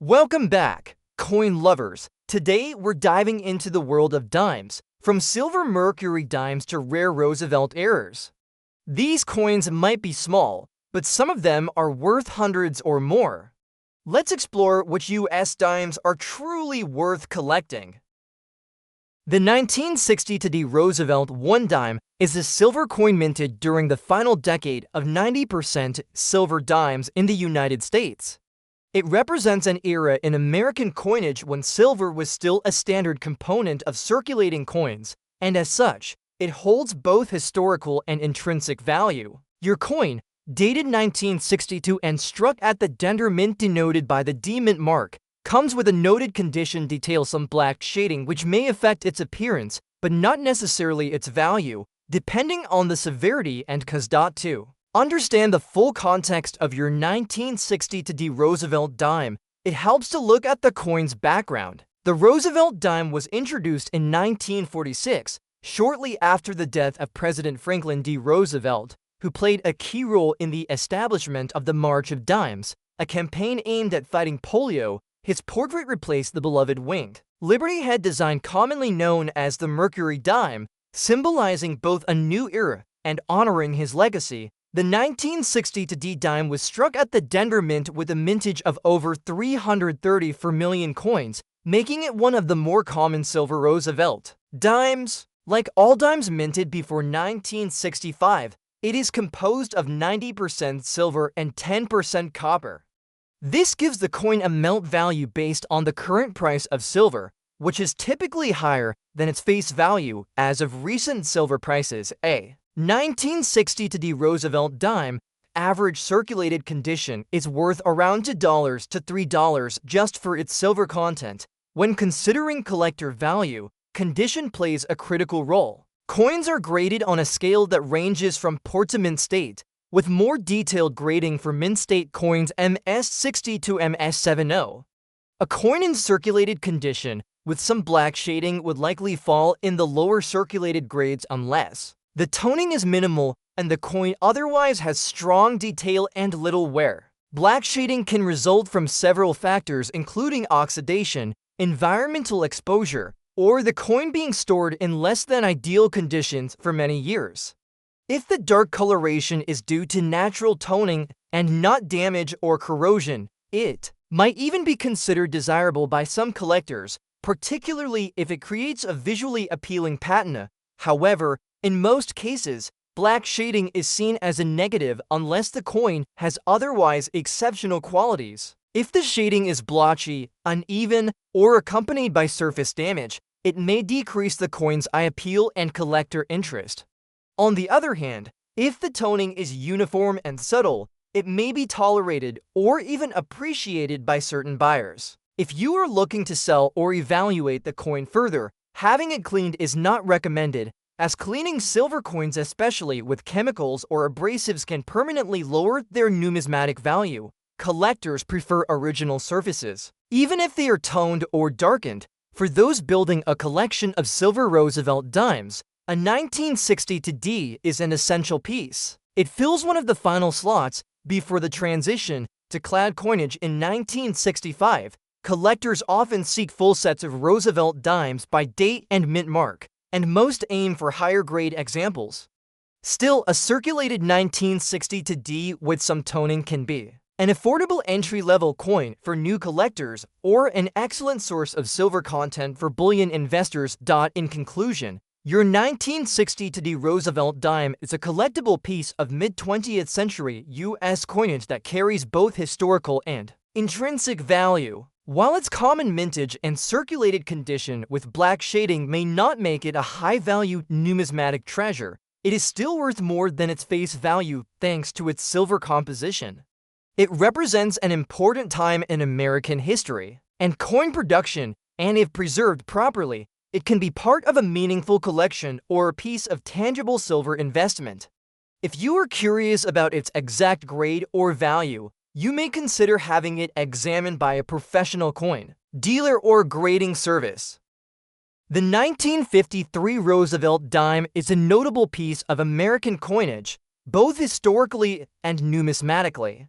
Welcome back, coin lovers. Today, we're diving into the world of dimes, from silver Mercury dimes to rare Roosevelt errors. These coins might be small, but some of them are worth hundreds or more. Let's explore which US dimes are truly worth collecting. The 1960 Roosevelt 1 dime is a silver coin minted during the final decade of 90% silver dimes in the United States. It represents an era in American coinage when silver was still a standard component of circulating coins, and as such, it holds both historical and intrinsic value. Your coin, dated 1962 and struck at the Denver Mint denoted by the D Mint mark, comes with a noted condition detail some black shading which may affect its appearance, but not necessarily its value, depending on the severity and cause.2. Understand the full context of your 1960 Roosevelt dime. It helps to look at the coin's background. The Roosevelt dime was introduced in 1946, shortly after the death of President Franklin D. Roosevelt, who played a key role in the establishment of the March of Dimes, a campaign aimed at fighting polio. His portrait replaced the beloved winged Liberty Head design commonly known as the Mercury dime, symbolizing both a new era and honoring his legacy. The 1960 dime was struck at the Denver Mint with a mintage of over 330 per million coins, making it one of the more common silver Roosevelt dimes. Like all dimes minted before 1965, it is composed of 90% silver and 10% copper. This gives the coin a melt value based on the current price of silver, which is typically higher than its face value as of recent silver prices. A 1960 Roosevelt dime, average circulated condition, is worth around $2 to $3 just for its silver content. When considering collector value, condition plays a critical role. Coins are graded on a scale that ranges from poor to mint state, with more detailed grading for mint state coins MS60 to MS70. A coin in circulated condition with some black shading would likely fall in the lower circulated grades unless the toning is minimal and the coin otherwise has strong detail and little wear. Black shading can result from several factors including oxidation, environmental exposure, or the coin being stored in less than ideal conditions for many years. If the dark coloration is due to natural toning and not damage or corrosion, it might even be considered desirable by some collectors, particularly if it creates a visually appealing patina. However, in most cases, black shading is seen as a negative unless the coin has otherwise exceptional qualities. If the shading is blotchy, uneven, or accompanied by surface damage, it may decrease the coin's eye appeal and collector interest. On the other hand, if the toning is uniform and subtle, it may be tolerated or even appreciated by certain buyers. If you are looking to sell or evaluate the coin further, having it cleaned is not recommended, as cleaning silver coins, especially with chemicals or abrasives, can permanently lower their numismatic value. Collectors prefer original surfaces, even if they are toned or darkened. For those building a collection of silver Roosevelt dimes, a 1960 is an essential piece. It fills one of the final slots before the transition to clad coinage in 1965. Collectors often seek full sets of Roosevelt dimes by date and mint mark, and most aim for higher grade examples. Still, a circulated 1960 with some toning can be an affordable entry-level coin for new collectors or an excellent source of silver content for bullion investors. In conclusion, your 1960 Roosevelt dime is a collectible piece of mid-20th century U.S. coinage that carries both historical and intrinsic value. While its common mintage and circulated condition with black shading may not make it a high-value numismatic treasure, it is still worth more than its face value thanks to its silver composition. It represents an important time in American history and coin production, and if preserved properly, it can be part of a meaningful collection or a piece of tangible silver investment. If you are curious about its exact grade or value, you may consider having it examined by a professional coin dealer or grading service. The 1953 Roosevelt dime is a notable piece of American coinage, both historically and numismatically.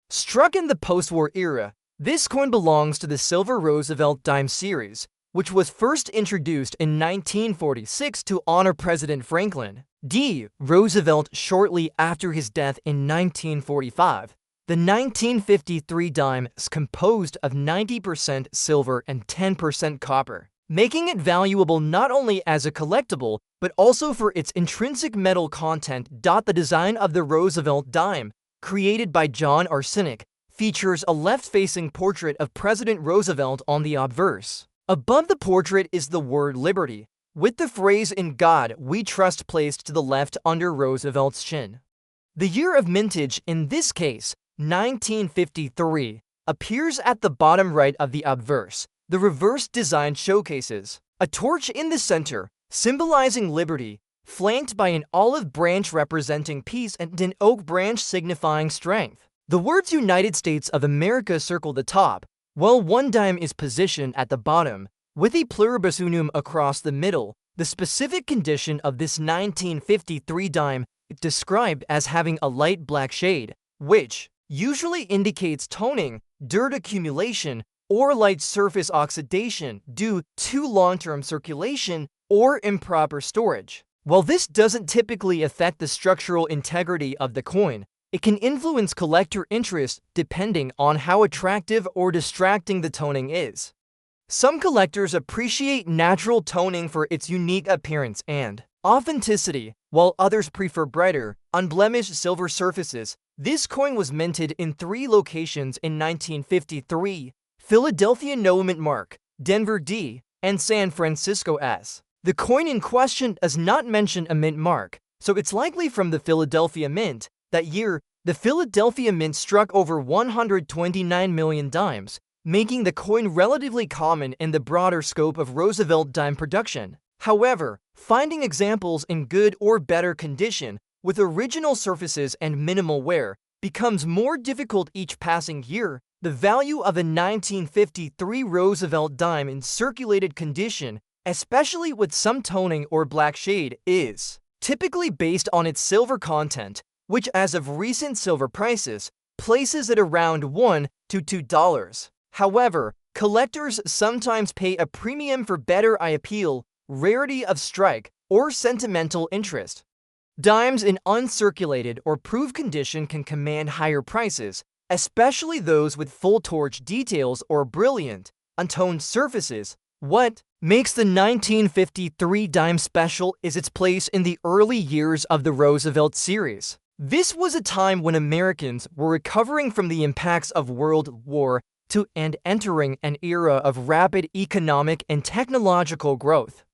Struck in the post-war era, This coin belongs to the Silver Roosevelt dime series, which was first introduced in 1946 to honor President Franklin D. Roosevelt shortly after his death in 1945. The 1953 dime is composed of 90% silver and 10% copper, making it valuable not only as a collectible, but also for its intrinsic metal content. The design of the Roosevelt dime, created by John Arsenic, features a left-facing portrait of President Roosevelt on the obverse. Above the portrait is the word liberty, with the phrase "In God We Trust" placed to the left under Roosevelt's chin. The year of mintage, in this case, 1953, appears at the bottom right of the obverse. The reverse design showcases a torch in the center, symbolizing liberty, flanked by an olive branch representing peace and an oak branch signifying strength. The words United States of America circle the top, while one dime is positioned at the bottom, with a pluribus unum across the middle. The specific condition of this 1953 dime is described as having a light black shade, which usually indicates toning, dirt accumulation, or light surface oxidation due to long-term circulation or improper storage. While this doesn't typically affect the structural integrity of the coin, it can influence collector interest depending on how attractive or distracting the toning is. Some collectors appreciate natural toning for its unique appearance and authenticity, while others prefer brighter, unblemished silver surfaces. This coin was minted in 3 locations in 1953: Philadelphia No Mint Mark, Denver D, and San Francisco S. The coin in question does not mention a mint mark, so it's likely from the Philadelphia Mint. That year, the Philadelphia Mint struck over 129 million dimes, making the coin relatively common in the broader scope of Roosevelt dime production. However, finding examples in good or better condition with original surfaces and minimal wear becomes more difficult each passing year. The value of a 1953 Roosevelt dime in circulated condition, especially with some toning or black shade, is typically based on its silver content, which as of recent silver prices, places it around $1 to $2. However, collectors sometimes pay a premium for better eye appeal, rarity of strike, or sentimental interest. Dimes in uncirculated or proved condition can command higher prices, especially those with full torch details or brilliant, untoned surfaces. What makes the 1953 dime special is its place in the early years of the Roosevelt series. This was a time when Americans were recovering from the impacts of World War II and entering an era of rapid economic and technological growth.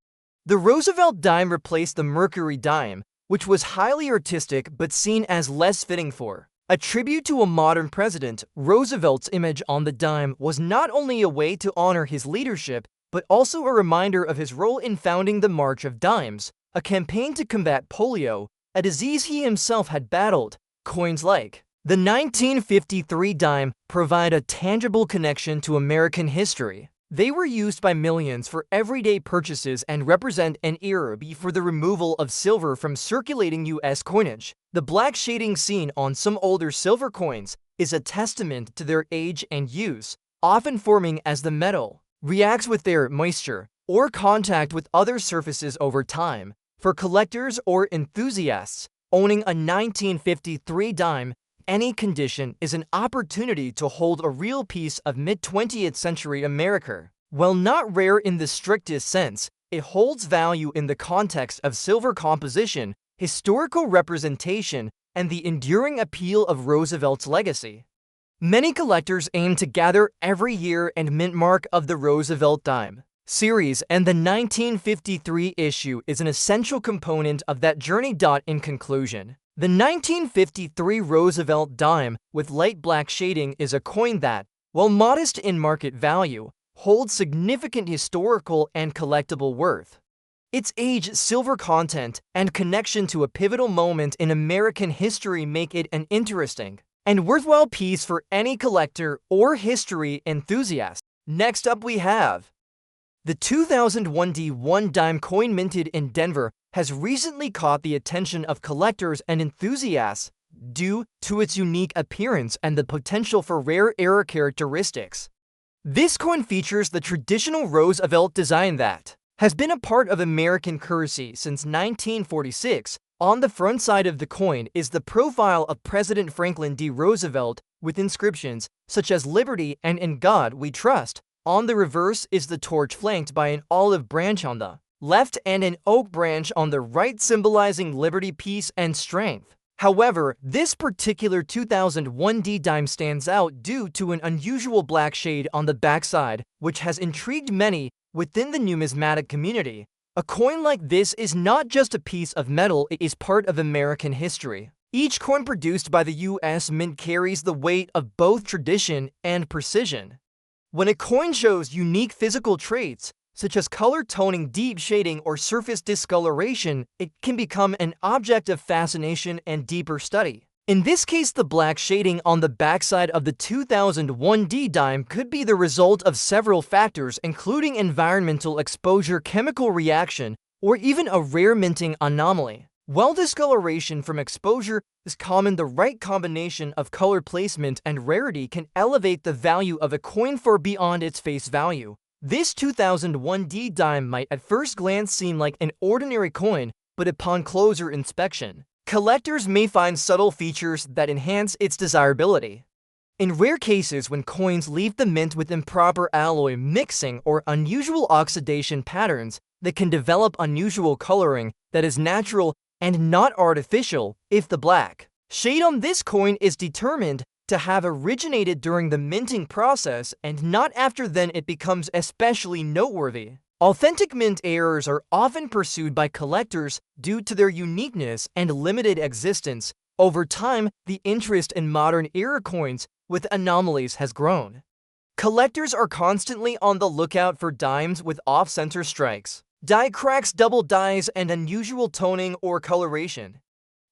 The Roosevelt dime replaced the Mercury dime, which was highly artistic but seen as less fitting for a tribute to a modern president. Roosevelt's image on the dime was not only a way to honor his leadership, but also a reminder of his role in founding the March of Dimes, a campaign to combat polio, a disease he himself had battled. Coins like the 1953 dime provide a tangible connection to American history. They were used by millions for everyday purchases and represent an era before the removal of silver from circulating U.S. coinage. The black shading seen on some older silver coins is a testament to their age and use, often forming as the metal reacts with their moisture or contact with other surfaces over time. For collectors or enthusiasts, owning a 1953 dime, any condition is an opportunity to hold a real piece of mid-20th century America. While not rare in the strictest sense, it holds value in the context of silver composition, historical representation, and the enduring appeal of Roosevelt's legacy. Many collectors aim to gather every year and mint mark of the Roosevelt dime series, and the 1953 issue is an essential component of that journey. In conclusion, the 1953 Roosevelt dime with light black shading is a coin that, while modest in market value, holds significant historical and collectible worth. Its age, silver content, and connection to a pivotal moment in American history make it an interesting and worthwhile piece for any collector or history enthusiast. Next up we have the 2001 D1 dime coin minted in Denver has recently caught the attention of collectors and enthusiasts. due to its unique appearance and the potential for rare era characteristics. This coin features the traditional Roosevelt design that has been a part of American currency since 1946. On the front side of the coin is the profile of President Franklin D. Roosevelt with inscriptions such as Liberty and In God We Trust. On the reverse is the torch flanked by an olive branch on the left and an oak branch on the right, symbolizing liberty, peace, and strength. However, this particular 2001 D dime stands out due to an unusual black shade on the backside, which has intrigued many within the numismatic community. A coin like this is not just a piece of metal, it is part of American history. Each coin produced by the U.S. Mint carries the weight of both tradition and precision. When a coin shows unique physical traits, such as color toning, deep shading, or surface discoloration, it can become an object of fascination and deeper study. In this case, the black shading on the backside of the 2001 D dime could be the result of several factors, including environmental exposure, chemical reaction, or even a rare minting anomaly. While discoloration from exposure is common, the right combination of color placement and rarity can elevate the value of a coin far beyond its face value. This 2001 D dime might at first glance seem like an ordinary coin, but upon closer inspection, collectors may find subtle features that enhance its desirability. In rare cases, when coins leave the mint with improper alloy mixing or unusual oxidation patterns, they can develop unusual coloring that is natural and not artificial. If the black shade on this coin is determined to have originated during the minting process and not after, then it becomes especially noteworthy. Authentic mint errors are often pursued by collectors due to their uniqueness and limited existence. Over time, the interest in modern era coins with anomalies has grown. Collectors are constantly on the lookout for dimes with off-center strikes, die cracks, double dies, and unusual toning or coloration.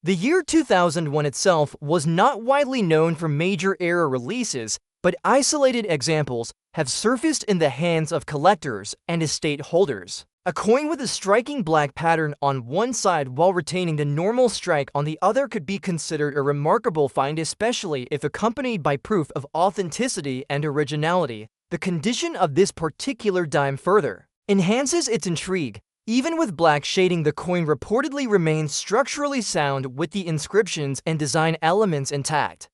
The year 2001 itself was not widely known for major era releases, but isolated examples have surfaced in the hands of collectors and estate holders. A coin with a striking black pattern on one side while retaining the normal strike on the other could be considered a remarkable find, especially if accompanied by proof of authenticity and originality. The condition of this particular dime further enhances its intrigue. Even with black shading, the coin reportedly remains structurally sound with the inscriptions and design elements intact.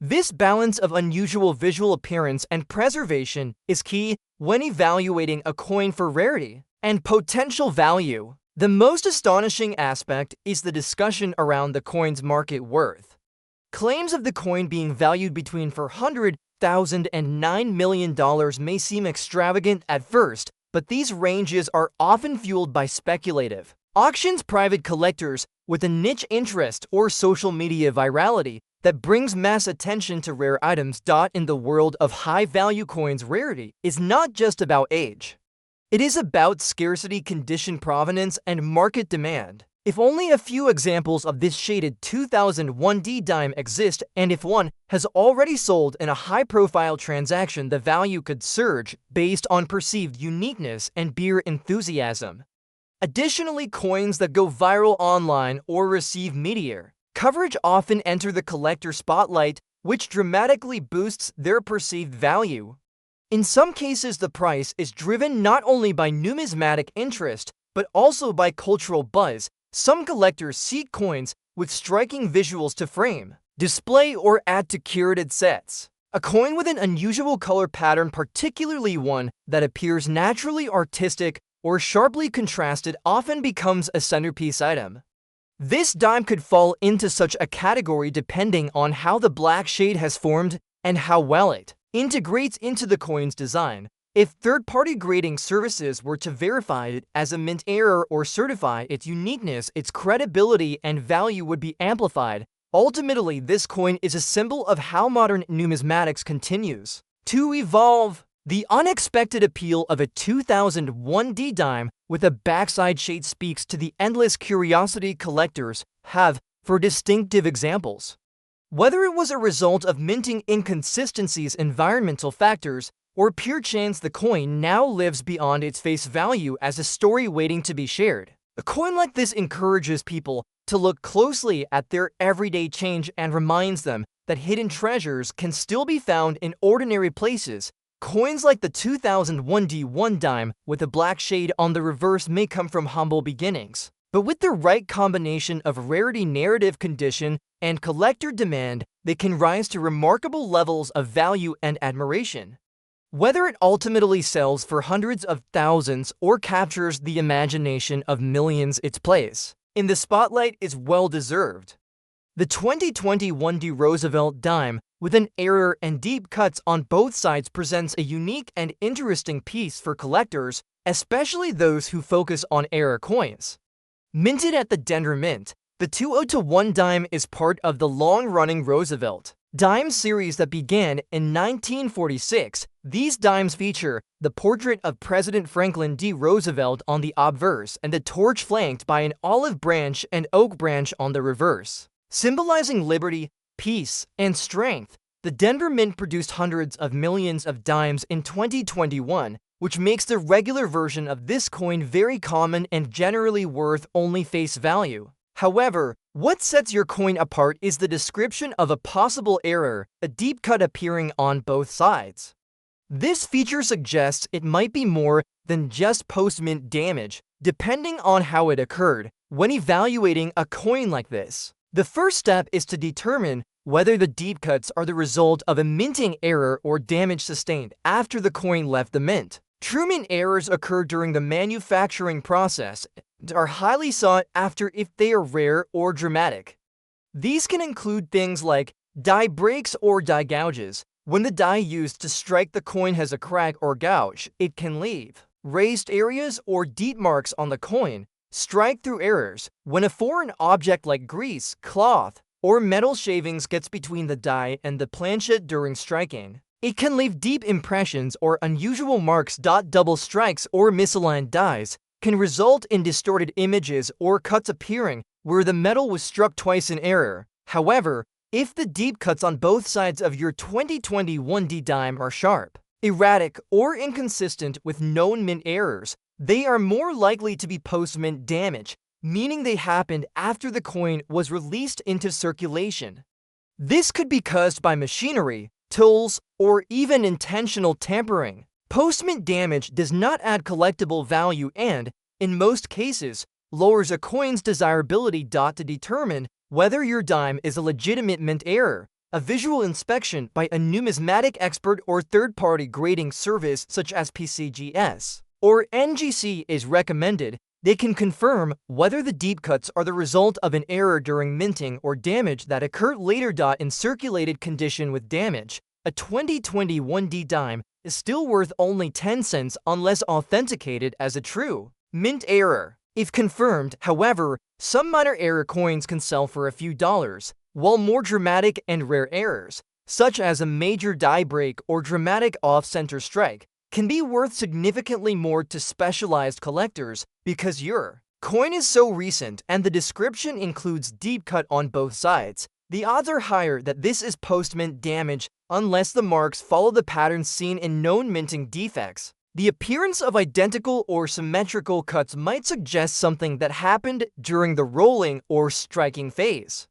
This balance of unusual visual appearance and preservation is key when evaluating a coin for rarity and potential value. The most astonishing aspect is the discussion around the coin's market worth. Claims of the coin being valued between $400,000 and $9 million may seem extravagant at first, but these ranges are often fueled by speculative auctions, private collectors with a niche interest, or social media virality that brings mass attention to rare items. In the world of high-value coins, rarity is not just about age. It is about scarcity, condition, provenance, and market demand. If only a few examples of this shaded 2001 D dime exist, and if one has already sold in a high-profile transaction, the value could surge based on perceived uniqueness and beer enthusiasm. Additionally, coins that go viral online or receive media coverage often enter the collector spotlight, which dramatically boosts their perceived value. In some cases, the price is driven not only by numismatic interest, but also by cultural buzz. Some collectors seek coins with striking visuals to frame, display, or add to curated sets. A coin with an unusual color pattern, particularly one that appears naturally artistic or sharply contrasted, often becomes a centerpiece item. This dime could fall into such a category depending on how the black shade has formed and how well it integrates into the coin's design. If third-party grading services were to verify it as a mint error or certify its uniqueness, its credibility and value would be amplified. Ultimately, this coin is a symbol of how modern numismatics continues to evolve. The unexpected appeal of a 2001 D dime with a backside shade speaks to the endless curiosity collectors have for distinctive examples. Whether it was a result of minting inconsistencies, environmental factors, or pure chance, the coin now lives beyond its face value as a story waiting to be shared. A coin like this encourages people to look closely at their everyday change and reminds them that hidden treasures can still be found in ordinary places. Coins like the 2001 D1 dime with a black shade on the reverse may come from humble beginnings. But with the right combination of rarity, narrative condition, and collector demand, they can rise to remarkable levels of value and admiration. Whether it ultimately sells for hundreds of thousands or captures the imagination of millions, its place in the spotlight is well-deserved. The 2021 Roosevelt dime with an error and deep cuts on both sides presents a unique and interesting piece for collectors, especially those who focus on error coins. Minted at the Denver Mint, the 2001 dime is part of the long-running Roosevelt dime series that began in 1946. These dimes feature the portrait of President Franklin D. Roosevelt on the obverse and the torch flanked by an olive branch and oak branch on the reverse. Symbolizing liberty, peace, and strength, the Denver Mint produced hundreds of millions of dimes in 2021, which makes the regular version of this coin very common and generally worth only face value. However, what sets your coin apart is the description of a possible error, a deep cut appearing on both sides. This feature suggests it might be more than just post-mint damage, depending on how it occurred. When evaluating a coin like this, the first step is to determine whether the deep cuts are the result of a minting error or damage sustained after the coin left the mint. True mint errors occur during the manufacturing process and are highly sought after if they are rare or dramatic. These can include things like die breaks or die gouges. When the die used to strike the coin has a crack or gouge, it can leave raised areas or deep marks on the coin. Strike-through errors. When a foreign object like grease, cloth, or metal shavings gets between the die and the planchet during striking, it can leave deep impressions or unusual marks. Double strikes or misaligned dies can result in distorted images or cuts appearing where the metal was struck twice in error. However, if the deep cuts on both sides of your 2021 D dime are sharp, erratic, or inconsistent with known mint errors, they are more likely to be post-mint damage, meaning they happened after the coin was released into circulation. This could be caused by machinery, tools, or even intentional tampering. Post-mint damage does not add collectible value and, in most cases, lowers a coin's desirability. To determine whether your dime is a legitimate mint error, a visual inspection by a numismatic expert or third-party grading service such as PCGS or NGC is recommended. They can confirm whether the deep cuts are the result of an error during minting or damage that occurred later. In circulated condition with damage, a 2021 D dime is still worth only 10 cents unless authenticated as a true mint error. If confirmed, however, some minor error coins can sell for a few dollars, while more dramatic and rare errors, such as a major die break or dramatic off-center strike, can be worth significantly more to specialized collectors. Because your coin is so recent and the description includes deep cut on both sides, the odds are higher that this is post-mint damage unless the marks follow the patterns seen in known minting defects. The appearance of identical or symmetrical cuts might suggest something that happened during the rolling or striking phase.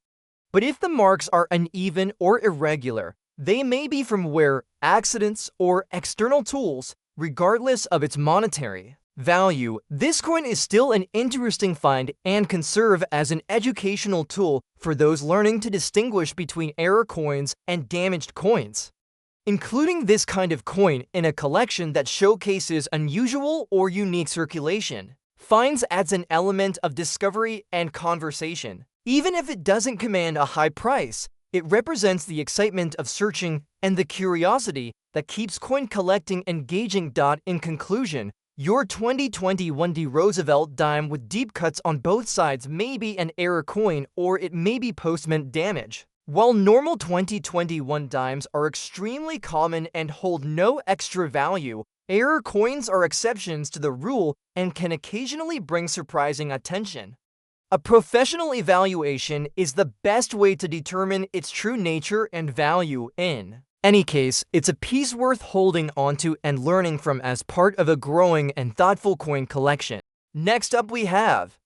But if the marks are uneven or irregular, they may be from wear, accidents, or external tools. Regardless of its monetary value, this coin is still an interesting find and can serve as an educational tool for those learning to distinguish between error coins and damaged coins. Including this kind of coin in a collection that showcases unusual or unique circulation finds adds an element of discovery and conversation. Even if it doesn't command a high price, it represents the excitement of searching and the curiosity that keeps coin collecting engaging. In conclusion, your 2021 D Roosevelt dime with deep cuts on both sides may be an error coin or it may be post-mint damage. While normal 2021 dimes are extremely common and hold no extra value, error coins are exceptions to the rule and can occasionally bring surprising attention. A professional evaluation is the best way to determine its true nature and value. In any case, it's a piece worth holding onto and learning from as part of a growing and thoughtful coin collection. Next up we have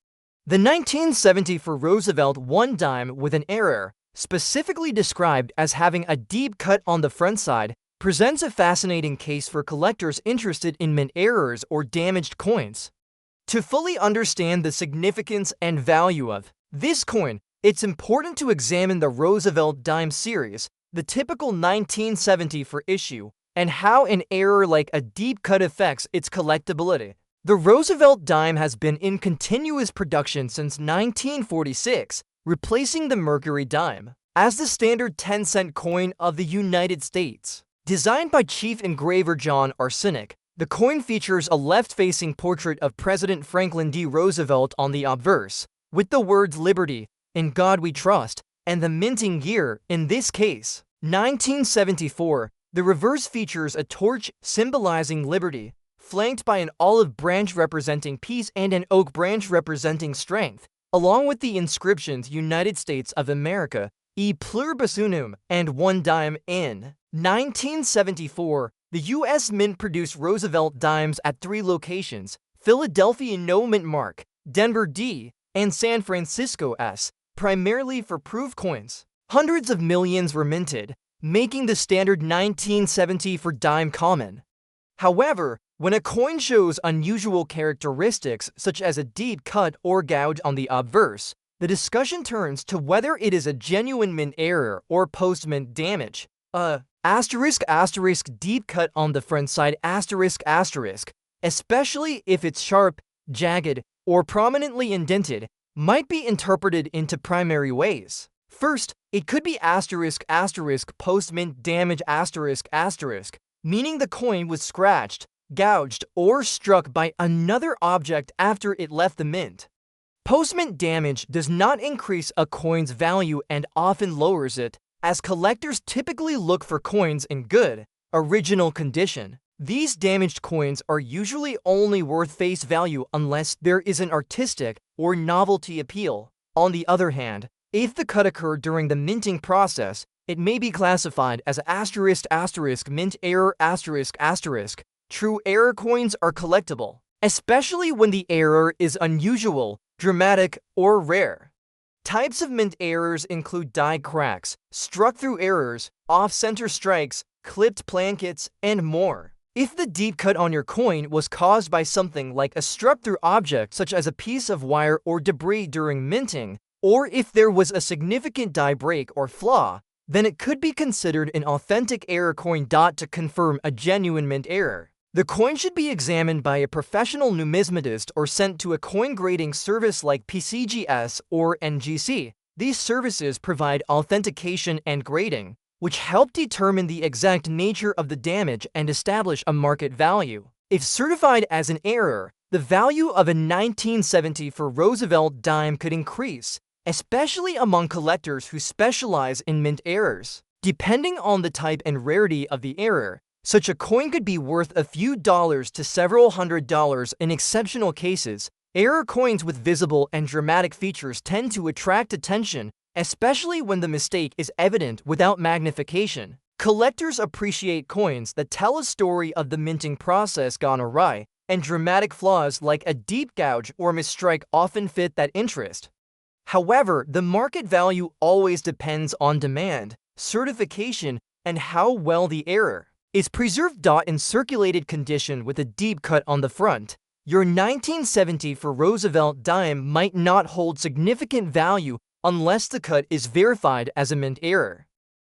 The 1970 for Roosevelt 1 dime with an error, specifically described as having a deep cut on the front side, presents a fascinating case for collectors interested in mint errors or damaged coins. To fully understand the significance and value of this coin, it's important to examine the Roosevelt dime series, the typical 1970 for issue, and how an error like a deep cut affects its collectability. The Roosevelt dime has been in continuous production since 1946, replacing the Mercury dime as the standard 10-cent coin of the United States. Designed by Chief Engraver John Arsenic, the coin features a left-facing portrait of President Franklin D. Roosevelt on the obverse, with the words "Liberty," "In God We Trust," and the minting year, in this case, 1974. The reverse features a torch symbolizing liberty, flanked by an olive branch representing peace and an oak branch representing strength, along with the inscriptions United States of America, E pluribus unum, and 1 dime in 1974. The U.S. Mint produced Roosevelt dimes at 3 locations: Philadelphia No Mint Mark, Denver D, and San Francisco S, primarily for proof coins. Hundreds of millions were minted, making the standard 1970 for dime common. However, when a coin shows unusual characteristics such as a deep cut or gouge on the obverse, the discussion turns to whether it is a genuine mint error or post-mint damage. Deep cut on the front side especially if it's sharp, jagged, or prominently indented, might be interpreted into primary ways. First, it could be post-mint damage meaning the coin was scratched, gouged, or struck by another object after it left the mint. Post-mint damage does not increase a coin's value and often lowers it, as collectors typically look for coins in good, original condition. These damaged coins are usually only worth face value unless there is an artistic or novelty appeal. On the other hand, if the cut occurred during the minting process, it may be classified as mint error ***. True error coins are collectible, especially when the error is unusual, dramatic, or rare. Types of mint errors include die cracks, struck-through errors, off-center strikes, clipped plankets, and more. If the deep cut on your coin was caused by something like a struck-through object such as a piece of wire or debris during minting, or if there was a significant die break or flaw, then it could be considered an authentic error coin. To confirm a genuine mint error, the coin should be examined by a professional numismatist or sent to a coin grading service like PCGS or NGC. These services provide authentication and grading, which help determine the exact nature of the damage and establish a market value. If certified as an error, the value of a 1970 for Roosevelt dime could increase, especially among collectors who specialize in mint errors. Depending on the type and rarity of the error, such a coin could be worth a few dollars to several $100s in exceptional cases. Error coins with visible and dramatic features tend to attract attention, especially when the mistake is evident without magnification. Collectors appreciate coins that tell a story of the minting process gone awry, and dramatic flaws like a deep gouge or misstrike often fit that interest. However, the market value always depends on demand, certification, and how well the error is preserved. In circulated condition with a deep cut on the front, your 1970 for Roosevelt dime might not hold significant value unless the cut is verified as a mint error.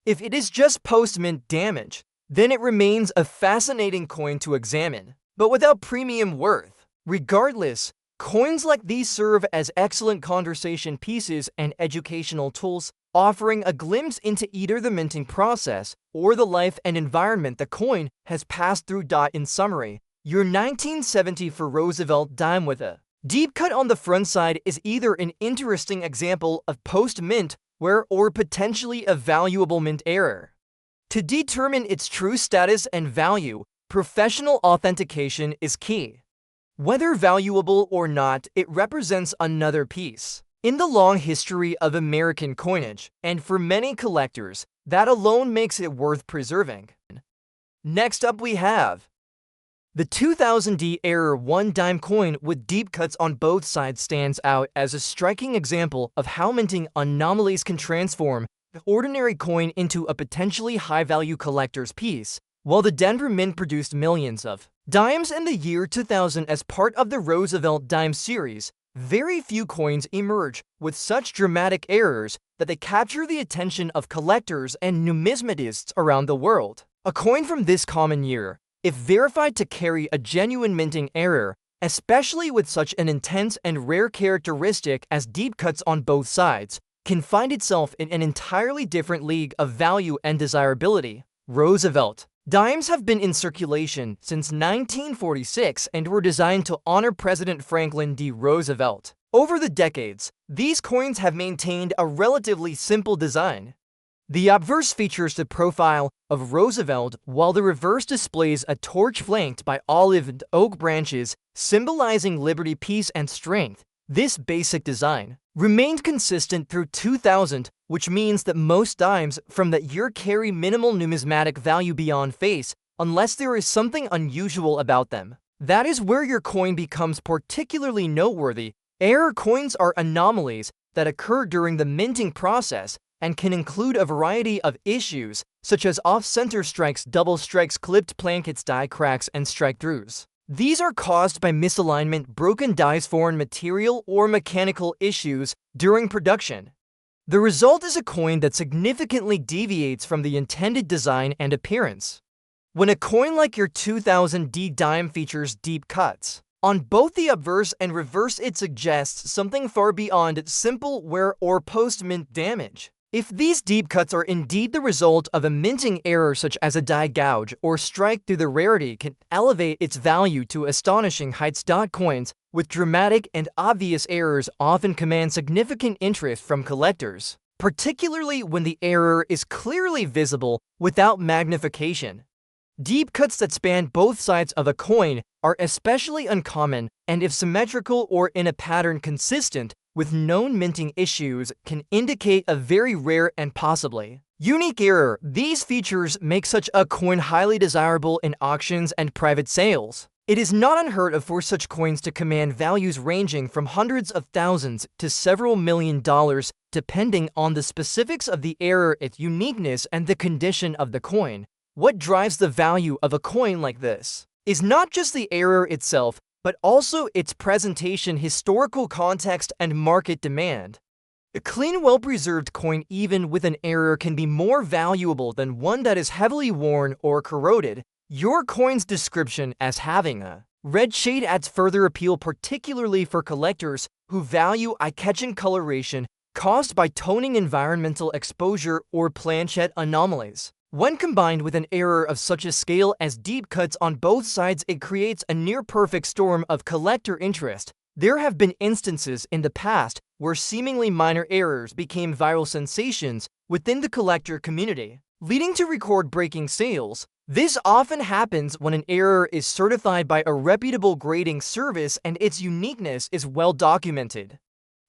If it is just post-mint damage, then it remains a fascinating coin to examine, but without premium worth. Regardless, coins like these serve as excellent conversation pieces and educational tools, offering a glimpse into either the minting process or the life and environment the coin has passed through. In summary, your 1970 for Roosevelt dime with a deep cut on the front side is either an interesting example of post-mint wear or potentially a valuable mint error. To determine its true status and value, professional authentication is key. Whether valuable or not, it represents another piece in the long history of American coinage, and for many collectors, that alone makes it worth preserving. Next up we have The 2000D error 1 dime coin with deep cuts on both sides stands out as a striking example of how minting anomalies can transform the ordinary coin into a potentially high-value collector's piece. While the Denver Mint produced millions of dimes in the year 2000 as part of the Roosevelt dime series, very few coins emerge with such dramatic errors that they capture the attention of collectors and numismatists around the world. A coin from this common year, if verified to carry a genuine minting error, especially with such an intense and rare characteristic as deep cuts on both sides, can find itself in an entirely different league of value and desirability. Roosevelt dimes have been in circulation since 1946 and were designed to honor President Franklin D. Roosevelt. Over the decades, these coins have maintained a relatively simple design. The obverse features the profile of Roosevelt, while the reverse displays a torch flanked by olive and oak branches, symbolizing liberty, peace, and strength. This basic design remained consistent through 2000, which means that most dimes from that year carry minimal numismatic value beyond face, unless there is something unusual about them. That is where your coin becomes particularly noteworthy. Error coins are anomalies that occur during the minting process and can include a variety of issues, such as off-center strikes, double strikes, clipped plankets, die cracks, and strike-throughs. These are caused by misalignment, broken dies, foreign material, or mechanical issues during production. The result is a coin that significantly deviates from the intended design and appearance. When a coin like your 2000D dime features deep cuts on both the obverse and reverse, it suggests something far beyond simple wear or post-mint damage. If these deep cuts are indeed the result of a minting error such as a die gouge or strike through, the rarity can elevate its value to astonishing heights. Coins with dramatic and obvious errors often command significant interest from collectors, particularly when the error is clearly visible without magnification. Deep cuts that span both sides of a coin are especially uncommon, and if symmetrical or in a pattern consistent with known minting issues, can indicate a very rare and possibly unique error. These features make such a coin highly desirable in auctions and private sales. It is not unheard of for such coins to command values ranging from hundreds of thousands to several $1 million, depending on the specifics of the error, its uniqueness, and the condition of the coin. What drives the value of a coin like this is not just the error itself, but also its presentation, historical context, and market demand. A clean, well-preserved coin, even with an error, can be more valuable than one that is heavily worn or corroded. Your coin's description as having a red shade adds further appeal, particularly for collectors who value eye-catching coloration caused by toning, environmental exposure, or planchet anomalies. When combined with an error of such a scale as deep cuts on both sides, it creates a near-perfect storm of collector interest. There have been instances in the past where seemingly minor errors became viral sensations within the collector community, leading to record-breaking sales. This often happens when an error is certified by a reputable grading service and its uniqueness is well documented.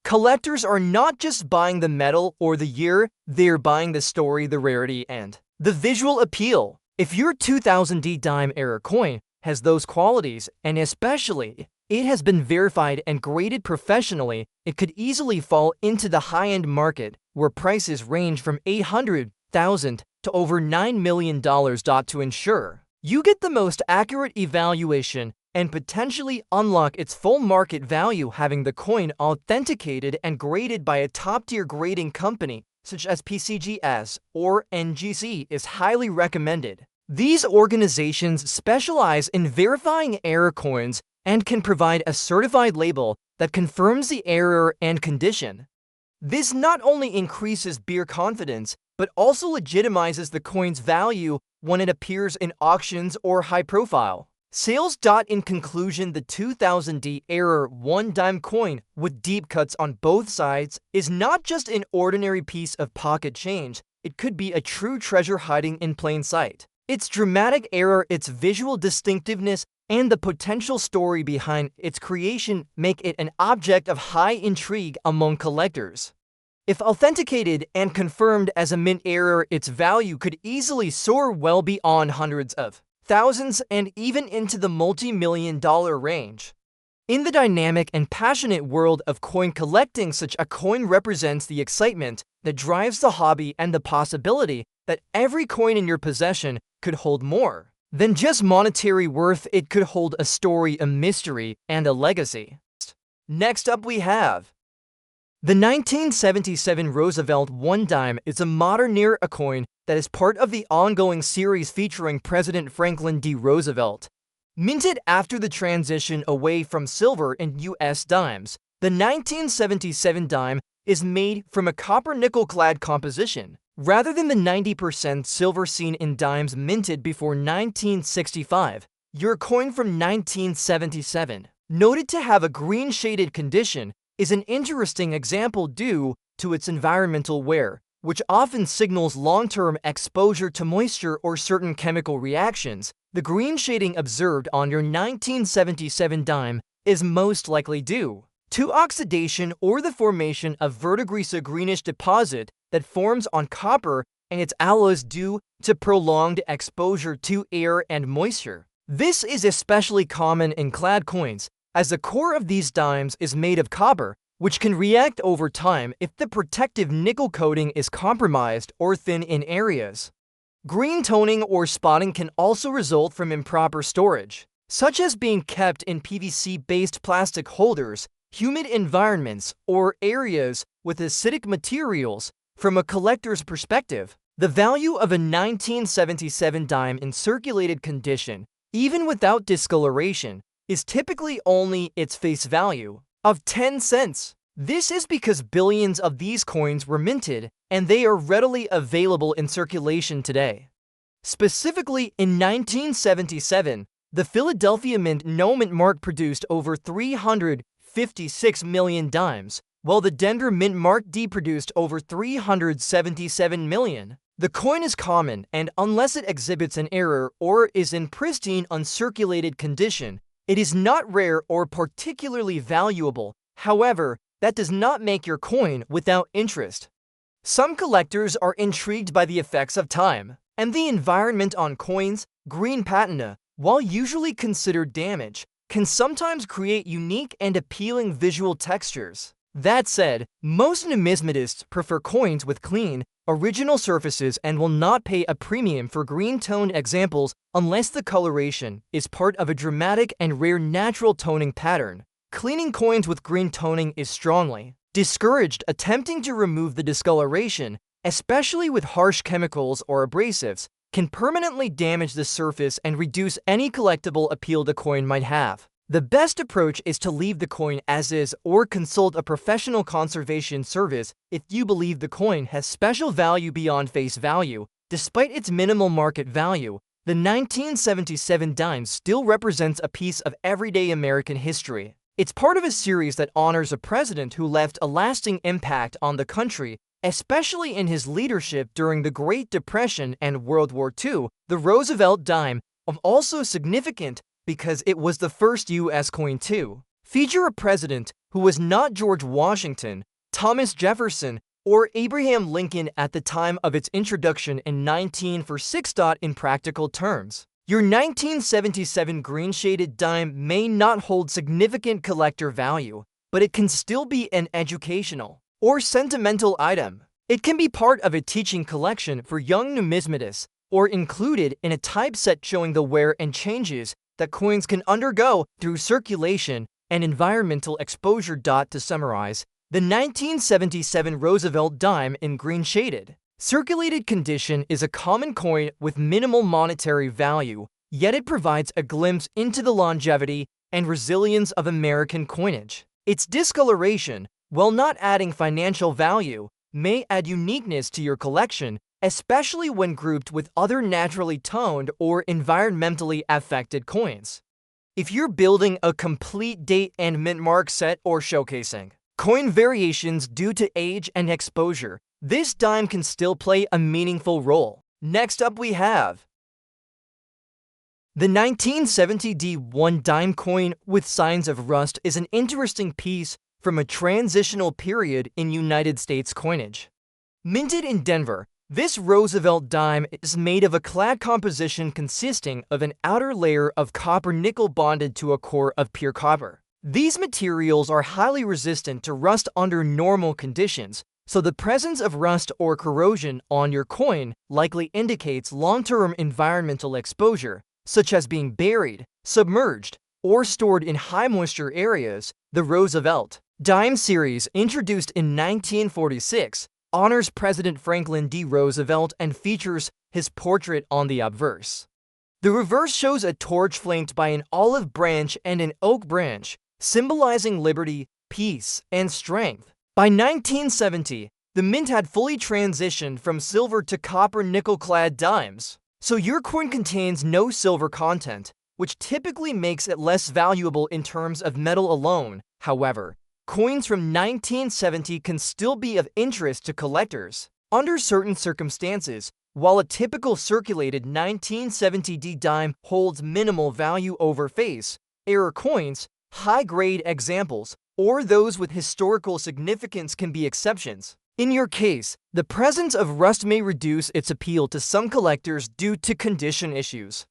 Collectors are not just buying the metal or the year, they're buying the story, the rarity, and the visual appeal. If your 2000D dime error coin has those qualities, and especially it has been verified and graded professionally, it could easily fall into the high-end market where prices range from $800,000 to over $9 million. To ensure you get the most accurate evaluation and potentially unlock its full market value, having the coin authenticated and graded by a top-tier grading company such as PCGS or NGC is highly recommended. These organizations specialize in verifying error coins and can provide a certified label that confirms the error and condition. This not only increases buyer confidence, but also legitimizes the coin's value when it appears in auctions or high-profile sales. In conclusion, the 2000D error 1 dime coin with deep cuts on both sides is not just an ordinary piece of pocket change, it could be a true treasure hiding in plain sight. Its dramatic error, its visual distinctiveness, and the potential story behind its creation make it an object of high intrigue among collectors. If authenticated and confirmed as a mint error, its value could easily soar well beyond hundreds of thousands and even into the multi-million-dollar range. In the dynamic and passionate world of coin collecting, such a coin represents the excitement that drives the hobby and the possibility that every coin in your possession could hold more than just monetary worth. It could hold a story, a mystery, and a legacy. Next up we have the 1977 Roosevelt 1 dime. Is a modern a coin that is part of the ongoing series featuring President Franklin D. Roosevelt. Minted after the transition away from silver and U.S. dimes, the 1977 dime is made from a copper-nickel-clad composition, rather than the 90% silver seen in dimes minted before 1965. Your coin from 1977, noted to have a green-shaded condition, is an interesting example due to its environmental wear, which often signals long-term exposure to moisture or certain chemical reactions. The green shading observed on your 1977 dime is most likely due to oxidation or the formation of verdigris, a greenish deposit that forms on copper and its alloys due to prolonged exposure to air and moisture. This is especially common in clad coins, as the core of these dimes is made of copper, which can react over time if the protective nickel coating is compromised or thin in areas. Green toning or spotting can also result from improper storage, such as being kept in PVC-based plastic holders, humid environments, or areas with acidic materials. From a collector's perspective, the value of a 1977 dime in circulated condition, even without discoloration, is typically only its face value of 10 cents. This is because billions of these coins were minted, and they are readily available in circulation today. Specifically, in 1977, the Philadelphia Mint Mark produced over 356 million dimes, while the Denver Mint Mark D produced over 377 million. The coin is common, and unless it exhibits an error or is in pristine uncirculated condition, it is not rare or particularly valuable. However, that does not make your coin without interest. Some collectors are intrigued by the effects of time and the environment on coins. Green patina, while usually considered damage, can sometimes create unique and appealing visual textures. That said, most numismatists prefer coins with clean, original surfaces and will not pay a premium for green-toned examples unless the coloration is part of a dramatic and rare natural toning pattern. Cleaning coins with green toning is strongly discouraged. Attempting to remove the discoloration, especially with harsh chemicals or abrasives, can permanently damage the surface and reduce any collectible appeal the coin might have. The best approach is to leave the coin as is or consult a professional conservation service if you believe the coin has special value beyond face value. Despite its minimal market value, the 1977 dime still represents a piece of everyday American history. It's part of a series that honors a president who left a lasting impact on the country, especially in his leadership during the Great Depression and World War II. The Roosevelt dime is also significant because it was the first U.S. coin to feature a president who was not George Washington, Thomas Jefferson, or Abraham Lincoln at the time of its introduction in 1946. In practical terms, your 1977 green-shaded dime may not hold significant collector value, but it can still be an educational or sentimental item. It can be part of a teaching collection for young numismatists or included in a typeset showing the wear and changes that coins can undergo through circulation and environmental exposure. To summarize, the 1977 Roosevelt dime in green-shaded circulated condition is a common coin with minimal monetary value, yet it provides a glimpse into the longevity and resilience of American coinage. Its discoloration, while not adding financial value, may add uniqueness to your collection, especially when grouped with other naturally toned or environmentally affected coins. If you're building a complete date and mint mark set or showcasing coin variations due to age and exposure, this dime can still play a meaningful role. Next up we have the 1970 D1 dime coin with signs of rust. Is an interesting piece from a transitional period in United States coinage. Minted in Denver, This Roosevelt dime is made of a clad composition consisting of an outer layer of copper-nickel bonded to a core of pure copper. These materials are highly resistant to rust under normal conditions, so the presence of rust or corrosion on your coin likely indicates long-term environmental exposure, such as being buried, submerged, or stored in high-moisture areas. The Roosevelt dime series, introduced in 1946, honors President Franklin D. Roosevelt and features his portrait on the obverse. The reverse shows a torch flanked by an olive branch and an oak branch, symbolizing liberty, peace, and strength. By 1970, the mint had fully transitioned from silver to copper nickel-clad dimes, so your coin contains no silver content, which typically makes it less valuable in terms of metal alone. However, coins from 1970 can still be of interest to collectors. Under certain circumstances, while a typical circulated 1970 dime holds minimal value over face-error coins, high-grade examples, or those with historical significance can be exceptions. In your case, the presence of rust may reduce its appeal to some collectors due to condition issues.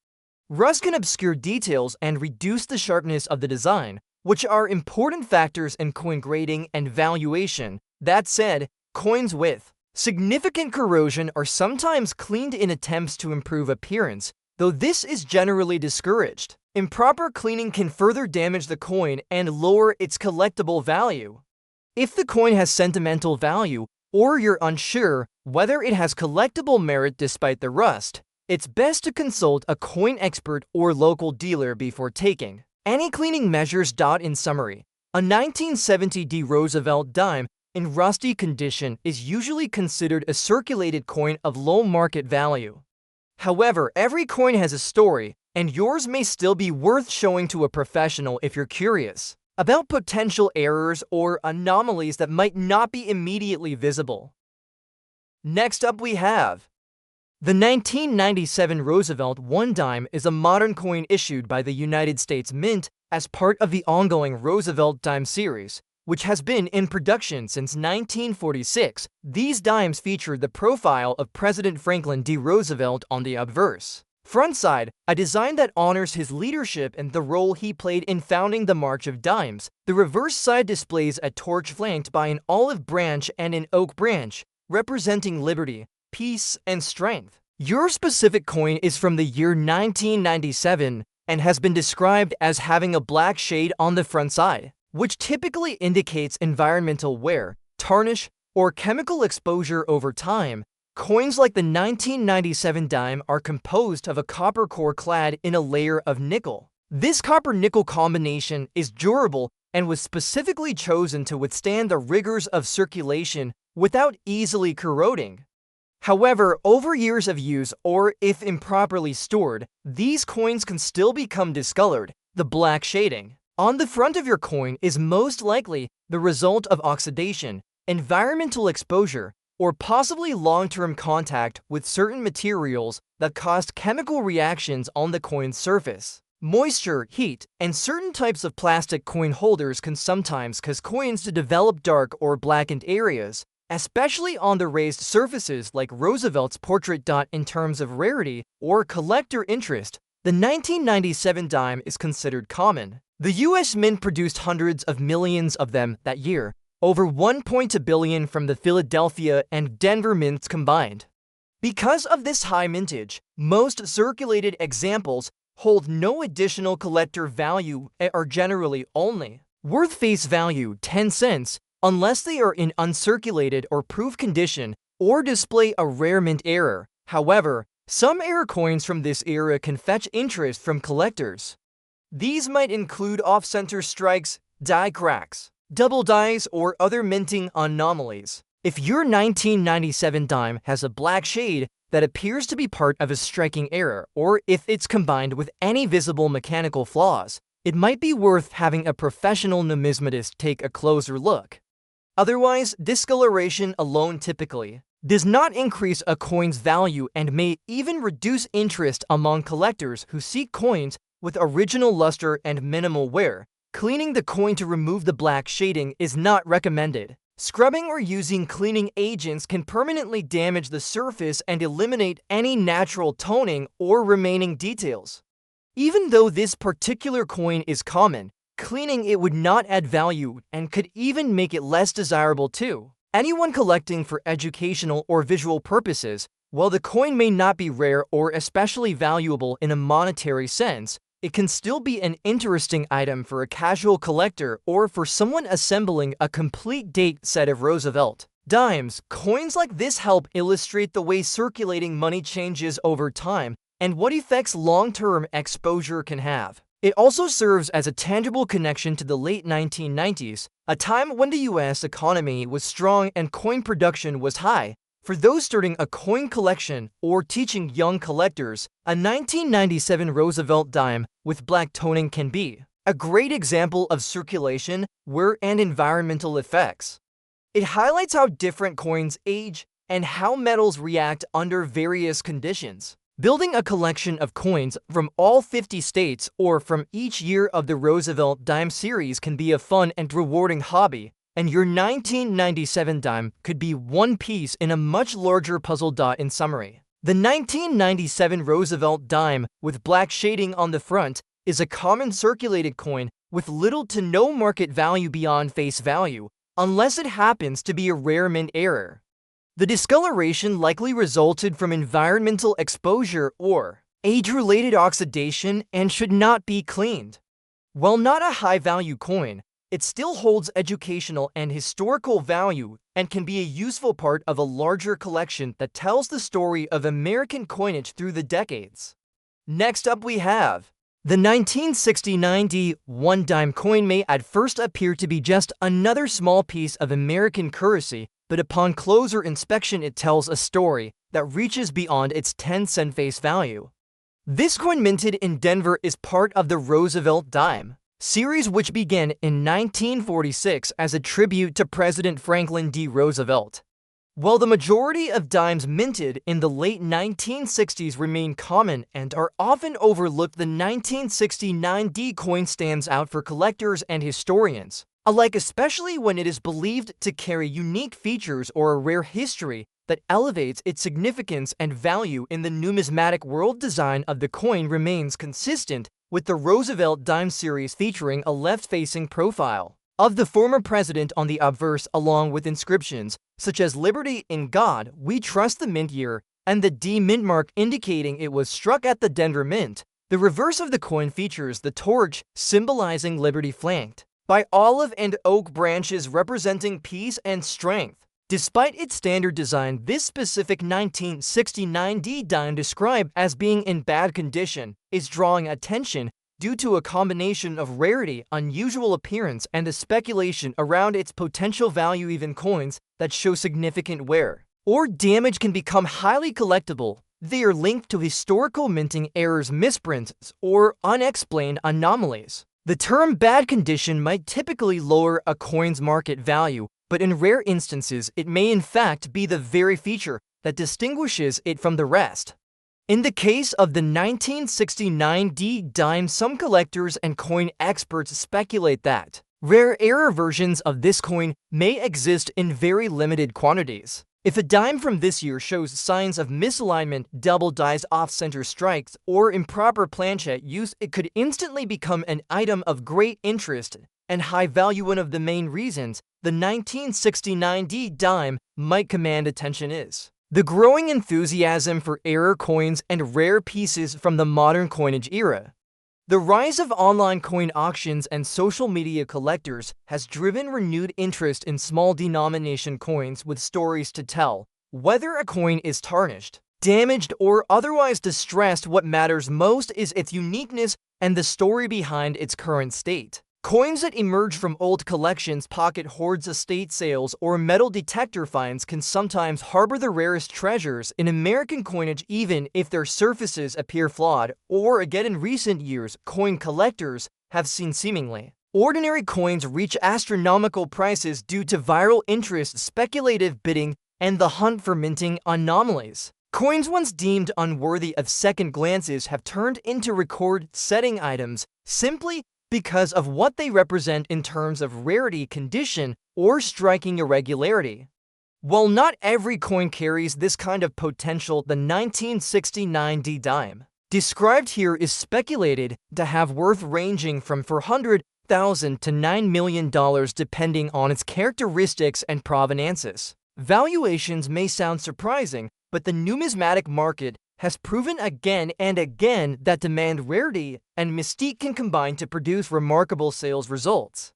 Rust can obscure details and reduce the sharpness of the design, which are important factors in coin grading and valuation. That said, coins with significant corrosion are sometimes cleaned in attempts to improve appearance, though this is generally discouraged. Improper cleaning can further damage the coin and lower its collectible value. If the coin has sentimental value, or you're unsure whether it has collectible merit despite the rust, it's best to consult a coin expert or local dealer before taking any cleaning measures. In summary, a 1970 Roosevelt dime in rusty condition is usually considered a circulated coin of low market value. However, every coin has a story, and yours may still be worth showing to a professional if you're curious about potential errors or anomalies that might not be immediately visible. Next up we have the 1997 Roosevelt 1 dime is a modern coin issued by the United States Mint as part of the ongoing Roosevelt dime series, which has been in production since 1946. These dimes featured the profile of President Franklin D. Roosevelt on the obverse. Front side, a design that honors his leadership and the role he played in founding the March of Dimes. The reverse side displays a torch flanked by an olive branch and an oak branch, representing liberty, peace, and strength. Your specific coin is from the year 1997 and has been described as having a black shade on the front side, which typically indicates environmental wear, tarnish, or chemical exposure over time. Coins like the 1997 dime are composed of a copper core clad in a layer of nickel. This copper-nickel combination is durable and was specifically chosen to withstand the rigors of circulation without easily corroding. However, over years of use, or if improperly stored, these coins can still become discolored. The black shading on the front of your coin is most likely the result of oxidation, environmental exposure, or possibly long-term contact with certain materials that caused chemical reactions on the coin's surface. Moisture, heat, and certain types of plastic coin holders can sometimes cause coins to develop dark or blackened areas, especially on the raised surfaces like Roosevelt's portrait. In terms of rarity or collector interest, the 1997 dime is considered common. The U.S. Mint produced hundreds of millions of them that year, over 1.2 billion from the Philadelphia and Denver mints combined. Because of this high mintage, most circulated examples hold no additional collector value and are generally only worth face value 10 cents unless they are in uncirculated or proof condition or display a rare mint error. However, some error coins from this era can fetch interest from collectors. These might include off-center strikes, die cracks, double dies, or other minting anomalies. If your 1997 dime has a black shade that appears to be part of a striking error, or if it's combined with any visible mechanical flaws, it might be worth having a professional numismatist take a closer look. Otherwise, discoloration alone typically does not increase a coin's value and may even reduce interest among collectors who seek coins with original luster and minimal wear. Cleaning the coin to remove the black shading is not recommended. Scrubbing or using cleaning agents can permanently damage the surface and eliminate any natural toning or remaining details. Even though this particular coin is common, cleaning it would not add value and could even make it less desirable too. Anyone collecting for educational or visual purposes, while the coin may not be rare or especially valuable in a monetary sense, it can still be an interesting item for a casual collector or for someone assembling a complete date set of Roosevelt dimes. Coins like this help illustrate the way circulating money changes over time and what effects long-term exposure can have. It also serves as a tangible connection to the late 1990s, a time when the US economy was strong and coin production was high. For those starting a coin collection or teaching young collectors, a 1997 Roosevelt dime with black toning can be a great example of circulation, wear, and environmental effects. It highlights how different coins age and how metals react under various conditions. Building a collection of coins from all 50 states or from each year of the Roosevelt dime series can be a fun and rewarding hobby, and your 1997 dime could be one piece in a much larger puzzle. In summary, the 1997 Roosevelt dime with black shading on the front is a common circulated coin with little to no market value beyond face value, unless it happens to be a rare mint error. The discoloration likely resulted from environmental exposure or age-related oxidation and should not be cleaned. While not a high-value coin, it still holds educational and historical value and can be a useful part of a larger collection that tells the story of American coinage through the decades. Next up we have the 1969 D1 dime coin. May at first appear to be just another small piece of American currency, but upon closer inspection it tells a story that reaches beyond its 10-cent face value. This coin, minted in Denver, is part of the Roosevelt dime series, which began in 1946 as a tribute to President Franklin D. Roosevelt. While the majority of dimes minted in the late 1960s remain common and are often overlooked, the 1969 D coin stands out for collectors and historians alike, especially when it is believed to carry unique features or a rare history that elevates its significance and value in the numismatic world. Design of the coin remains consistent with the Roosevelt dime series, featuring a left-facing profile of the former president on the obverse, along with inscriptions such as "Liberty in God We Trust," the mint year, and the D mint mark indicating it was struck at the Denver Mint. The reverse of the coin features the torch symbolizing liberty, flanked by olive and oak branches representing peace and strength. Despite its standard design, this specific 1969 D dime, described as being in bad condition, is drawing attention due to a combination of rarity, unusual appearance, and the speculation around its potential value. Even coins that show significant wear or damage can become highly collectible. They are linked to historical minting errors, misprints, or unexplained anomalies. The term bad condition might typically lower a coin's market value, but in rare instances, it may in fact be the very feature that distinguishes it from the rest. In the case of the 1969 D dime, some collectors and coin experts speculate that rare error versions of this coin may exist in very limited quantities. If a dime from this year shows signs of misalignment, double dies, off-center strikes, or improper planchette use, it could instantly become an item of great interest and high value. One of the main reasons the 1969 D dime might command attention is the growing enthusiasm for error coins and rare pieces from the modern coinage era. The rise of online coin auctions and social media collectors has driven renewed interest in small denomination coins with stories to tell. Whether a coin is tarnished, damaged, or otherwise distressed, what matters most is its uniqueness and the story behind its current state. Coins that emerge from old collections, pocket hoards, estate sales, or metal detector finds can sometimes harbor the rarest treasures in American coinage, even if their surfaces appear flawed. Or again, in recent years, coin collectors have seen seemingly ordinary coins reach astronomical prices due to viral interest, speculative bidding, and the hunt for minting anomalies. Coins once deemed unworthy of second glances have turned into record-setting items simply because of what they represent in terms of rarity, condition, or striking irregularity. While not every coin carries this kind of potential, the 1969 D dime described here is speculated to have worth ranging from $400,000 to $9 million depending on its characteristics and provenances. Valuations may sound surprising, but the numismatic market has proven again and again that demand, rarity, and mystique can combine to produce remarkable sales results.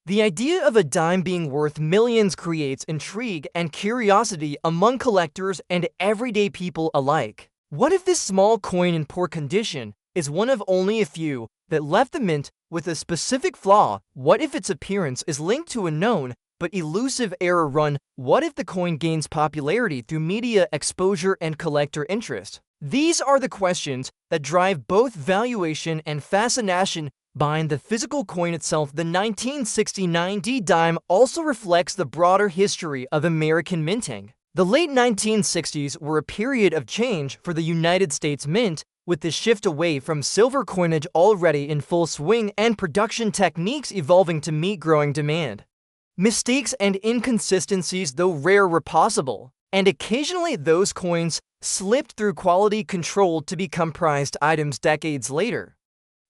The idea of a dime being worth millions creates intrigue and curiosity among collectors and everyday people alike. What if this small coin in poor condition is one of only a few that left the mint with a specific flaw? What if its appearance is linked to a known but elusive error run? What if the coin gains popularity through media exposure and collector interest? These are the questions that drive both valuation and fascination behind the physical coin itself. The 1969 D dime also reflects the broader history of American minting. The late 1960s were a period of change for the United States Mint, with the shift away from silver coinage already in full swing and production techniques evolving to meet growing demand. Mistakes and inconsistencies, though rare, were possible, and occasionally those coins slipped through quality control to become prized items decades later.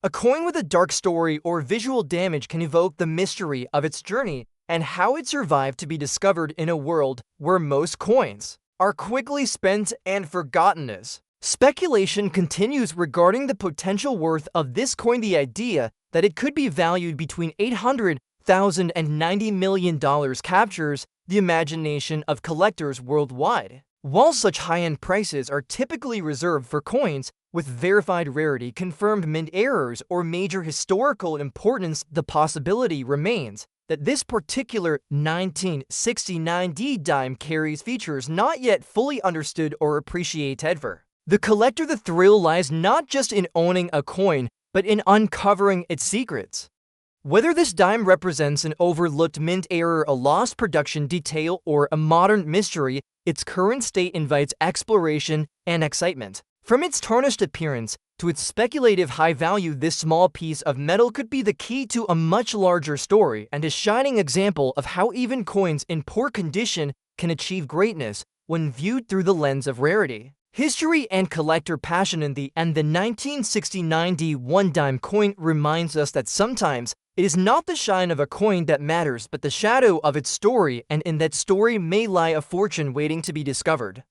A coin with a dark story or visual damage can evoke the mystery of its journey and how it survived to be discovered in a world where most coins are quickly spent and forgotten. As speculation continues regarding the potential worth of this coin, the idea that it could be valued between $800,000 and $90 million captures the imagination of collectors worldwide. While such high-end prices are typically reserved for coins with verified rarity, confirmed mint errors, or major historical importance, the possibility remains that this particular 1969 D dime carries features not yet fully understood or appreciated. For the collector, the thrill lies not just in owning a coin, but in uncovering its secrets. Whether this dime represents an overlooked mint error, a lost production detail, or a modern mystery, its current state invites exploration and excitement. From its tarnished appearance to its speculative high value, this small piece of metal could be the key to a much larger story and a shining example of how even coins in poor condition can achieve greatness when viewed through the lens of rarity, history, and collector passion. The 1969 D1 dime coin reminds us that sometimes it is not the shine of a coin that matters, but the shadow of its story, and in that story may lie a fortune waiting to be discovered.